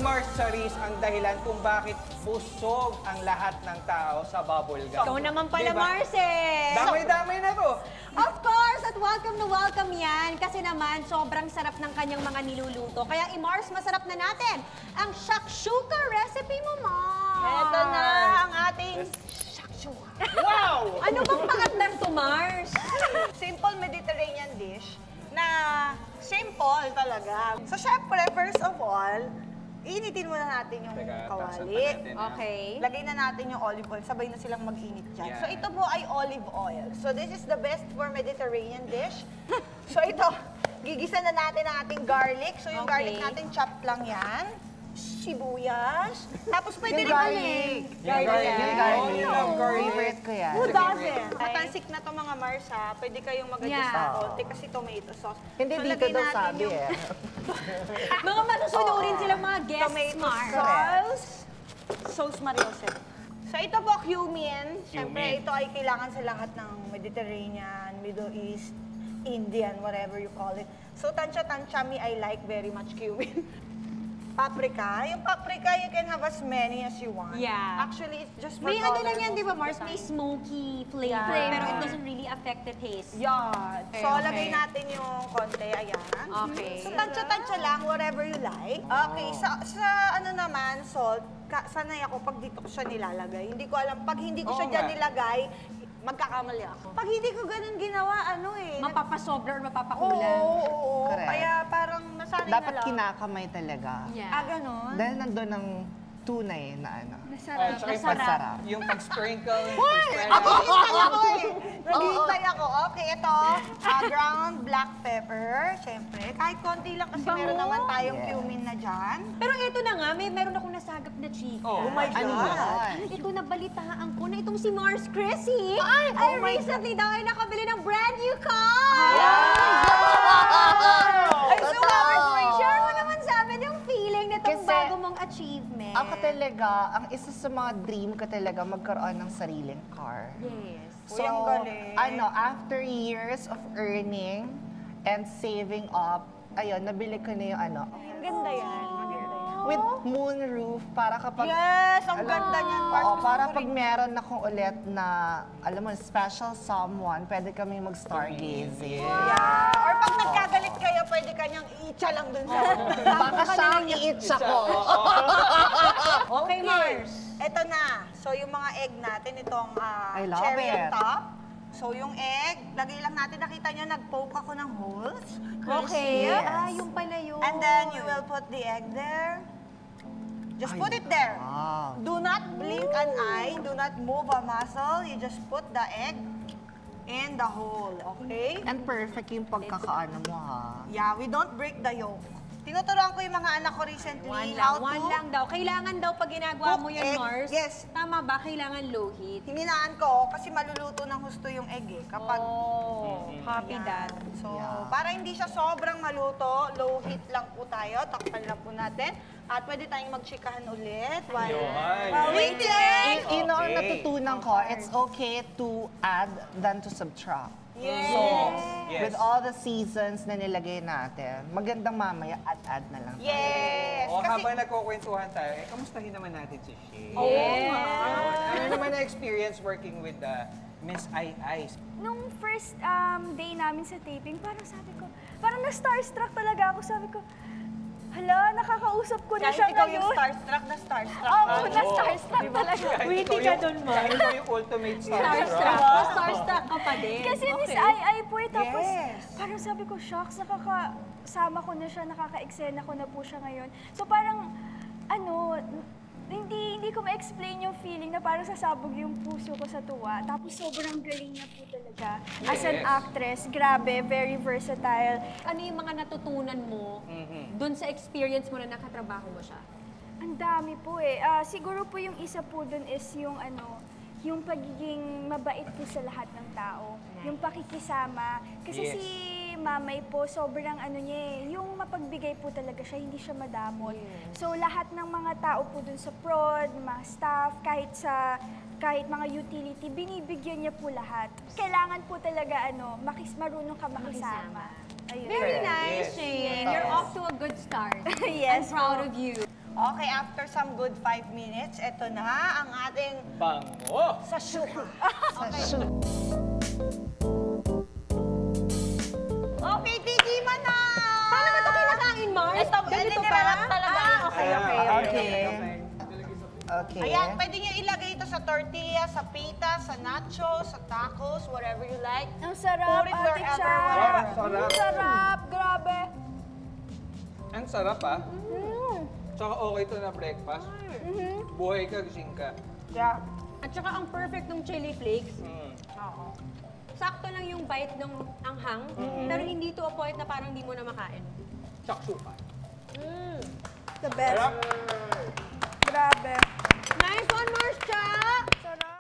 Mars Charis ang dahilan kung bakit busog ang lahat ng tao sa bubble gum. Ikaw naman pala, Mars eh. Damay-damay na to. Of course, at welcome na welcome yan. Kasi naman, sobrang sarap ng kanyang mga niluluto. Kaya i-Mars, masarap na natin ang shakshuka recipe mo, Mars. Ito na ang ating shakshuka. Wow! Ano bang paandar to, Mars? Simple Mediterranean dish na simple talaga. So, syempre, first of all, initin muna natin yung kawali. Okay. Lagay na natin yung olive oil. Sabay na silang mag-init dyan. Yeah. So, ito po ay olive oil. So, this is the best for Mediterranean dish. So, ito, gigisa na natin ang ating garlic. So, yung garlic natin, chop lang yan. Sibuyas. Tapos pwede rin garlic. Garlic. Favorite ko yan. Who doesn't? Matansik na to mga Mars ha. Pwede kayong mag-adjust ng konti kasi tomato sauce. Hindi So, dito lagay daw natin sabi yung eh. Mga masusunurin silang mga guests, Tomato Mars. sauce. Sauce Mariose. So ito po, cumin. Siyempre, ito ay kailangan sa lahat ng Mediterranean, Middle East, Indian, whatever you call it. So tansya-tansya, me, I like very much cumin. Paprika. Yung paprika, you can have as many as you want. Yeah. Actually, it's just for May color ano lang yan, most di ba, of the Mars? May time. smoky flavor, Yeah. pero it doesn't really affect the taste. Yeah. So, Okay. lagay natin yung konti. Ayan. Okay. So, tansya-tansya lang, whatever you like. Okay. Sa ano naman, salt, sanay ako pag dito ko siya nilalagay. Hindi ko alam, pag hindi ko siya Oo dyan nga. nilagay, magkakamali ako. Pag hindi ko ganun ginawa, ano eh. Mapapasobra or Oo, mapapakulang. oo. Correct. Kaya parang nasanay Dapat na lang. kinakamay talaga. Yeah. Ah, ganun? Dahil nandun ang tunay na ano. Oh, tsaka yung Masarap. Yung pag-sprinkle. Naghihintay ako eh. Naghihintay ako. Okay, ito. Ground black pepper. Siyempre. Kahit konti lang kasi meron naman tayong cumin na dyan. Pero ito na nga, meron akong nasagap na chika. Oh my Ano God. yan? Ito nabalitaan ko na itong si Mars Cressy ay oh my recently daw ay nakabili ng brand new car! Ay, So, so, Mars, share mo naman sa amin yung feeling nitong Kasi bago mong achievement. Ako talaga, ang isa sa mga dream ko talaga magkaroon ng sariling car. Yes. Uy, ang galing. After years of earning and saving up, ayun, nabili ko na yung ano, Ang ganda yan. Maganda yan. with moonroof para kapag... Yes, ang ganda niyan. Mars. Oo, Gusto para ko pag rin. meron akong ulit na, alam mo, special someone, pwede kami mag-stargazing. Yeah. Or pag nagkagalit kayo, pwede kanyang i-itcha lang dun sa... Baka siya ang i-itcha ko. Okay, Mars. Ito na. So, yung mga egg natin, itong I love cherry it. on top. So, yung egg, lagay lang natin. Nakita nyo, nag-poke ako ng holes. Okay. Yes. Ah, yung pala yun. And then, you will put the egg there. Just put it there. Wow. Do not blink an eye. Do not move a muscle. You just put the egg in the hole, okay? And perfect yung pagkakaano mo, ha? Yeah, we don't break the yolk. Tinuturuan ko yung mga anak ko recently One how lang, to... one lang daw. Kailangan daw pag ginagawa mo Cook yun, egg. Mars. Yes. Tama ba? Kailangan low heat. Hininaan ko kasi maluluto ng husto yung egg eh. Kapag... Oh, copy Yan. that. So, Yeah. para hindi siya sobrang maluto, low heat lang po tayo. Takpan lang po natin. At pwede tayong magchikahan ulit while Yun. waiting. You know, ang Okay. natutunan ko, it's okay to add than to subtract. Yes. So, Yes. with all the seasons na nilagay natin, magandang mamaya add na lang. tayo. Yes. O Kasi, habang nagkukwentuhan tayo, kamustahin naman natin si Shay. Yes. Ano naman na-experience working with Miss Ai Ai? Nung first day namin sa taping, parang na-starstruck talaga ako. Sabi ko, hala, nakakausap ko na kahit siya ikaw yung ngayon. starstruck na starstruck Oo, ka. na-starstruck talaga. Witty ka dun, Mars. Kahit ikaw yung ultimate Starstruck. starstruck. Starstruck ka pa din. Kasi Miss Okay. Ai po eh. Tapos Yes. parang sabi ko, shocks, nakakasama ko na siya, nakaka-eksena ko na po siya ngayon. So parang, hindi ko ma-explain yung feeling na parang sasabog yung puso ko sa tuwa. Tapos sobrang galing niya po talaga. As an Yes. actress, grabe, very versatile. Ano yung mga natutunan mo dun sa experience mo na nakatrabaho mo siya? Ang dami po eh. Siguro po yung isa po dun is yung pagiging mabait po sa lahat ng tao. Yung pakikisama. Kasi Yes. si Mamay po, sobrang niya eh, yung mapagbigay po talaga siya, hindi siya madamot. So lahat ng mga tao po dun sa prod, mga staff, kahit mga utility, binibigyan niya po lahat. Kailangan po talaga marunong ka makisama. Ayun. Very nice, Yes. Shane. You're off to a good start. Yes I'm proud po. of you. Okay, after some good 5 minutes, eto na ang ating Bango! sashuka. Sa Okay, titima na! Paano ba ito kinakain, Mars? Ito, Ganito pa? nirarap talaga. Okay. Okay. Ayan, pwede nyo ilagay ito sa tortilla, sa pita, sa nachos, sa tacos, whatever you like. Ang sarap, Put it Ate wherever, Cha. Sarap. Ang sarap, grabe. Ang sarap ah. Tsaka okay ito na breakfast. Buhay ka, gising ka. Yeah. At saka ang perfect ng chili flakes, Mm. sakto lang yung bite ng anghang, pero hindi to a point na parang di mo na makain. Shakshuka. The best. Grabe.